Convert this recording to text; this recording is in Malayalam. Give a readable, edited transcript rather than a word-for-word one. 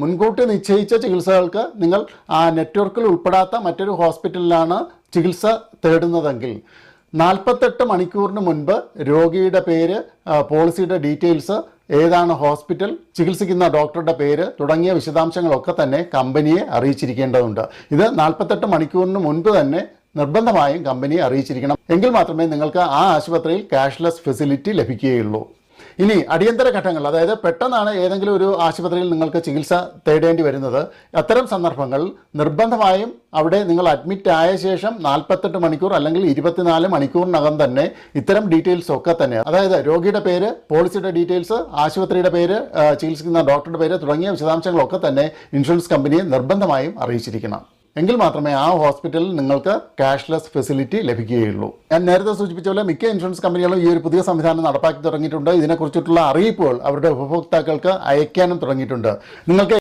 മുൻകൂട്ടി നിശ്ചയിച്ച ചികിത്സകൾക്ക് നിങ്ങൾ ആ നെറ്റ്വർക്കിൽ ഉൾപ്പെടാത്ത മറ്റൊരു ഹോസ്പിറ്റലിലാണ് ചികിത്സ തേടുന്നതെങ്കിൽ 48 മണിക്കൂറിന് മുൻപ് രോഗിയുടെ പേര്, പോളിസിയുടെ ഡീറ്റെയിൽസ്, ഏതാണ് ഹോസ്പിറ്റൽ, ചികിത്സിക്കുന്ന ഡോക്ടറുടെ പേര് തുടങ്ങിയ വിശദാംശങ്ങളൊക്കെ തന്നെ കമ്പനിയെ അറിയിച്ചിരിക്കേണ്ടതുണ്ട്. ഇത് 48 മണിക്കൂറിന് മുൻപ് തന്നെ നിർബന്ധമായും കമ്പനിയെ അറിയിച്ചിരിക്കണം. എങ്കിൽ മാത്രമേ നിങ്ങൾക്ക് ആ ആശുപത്രിയിൽ ക്യാഷ്ലെസ് ഫെസിലിറ്റി ലഭിക്കുകയുള്ളൂ. ഇനി അടിയന്തര ഘട്ടങ്ങൾ, അതായത് പെട്ടെന്നാണ് ഏതെങ്കിലും ഒരു ആശുപത്രിയിൽ നിങ്ങൾക്ക് ചികിത്സ തേടേണ്ടി വരുന്നത്. അത്തരം സന്ദർഭങ്ങളിൽ നിർബന്ധമായും അവിടെ നിങ്ങൾ അഡ്മിറ്റ് ആയ ശേഷം 48 മണിക്കൂർ അല്ലെങ്കിൽ 24 മണിക്കൂറിനകം തന്നെ ഇത്തരം ഡീറ്റെയിൽസ് ഒക്കെ തന്നെ, അതായത് രോഗിയുടെ പേര്, പോളിസിയുടെ ഡീറ്റെയിൽസ്, ആശുപത്രിയുടെ പേര്, ചികിത്സിക്കുന്ന ഡോക്ടറുടെ പേര് തുടങ്ങിയ വിശദാംശങ്ങളൊക്കെ തന്നെ ഇൻഷുറൻസ് കമ്പനിയെ നിർബന്ധമായും അറിയിച്ചിരിക്കണം. എങ്കിൽ മാത്രമേ ആ ഹോസ്പിറ്റലിൽ നിങ്ങൾക്ക് ക്യാഷ്ലെസ് ഫെസിലിറ്റി ലഭിക്കുകയുള്ളൂ. ഞാൻ നേരത്തെ സൂചിപ്പിച്ച പോലെ മിക്ക ഇൻഷുറൻസ് കമ്പനികളും ഈ ഒരു പുതിയ സംവിധാനം നടപ്പാക്കി തുടങ്ങിയിട്ടുണ്ട്. ഇതിനെക്കുറിച്ചിട്ടുള്ള അറിയിപ്പുകൾ അവരുടെ ഉപഭോക്താക്കൾക്ക് അയക്കാനും തുടങ്ങിയിട്ടുണ്ട്. നിങ്ങൾക്ക്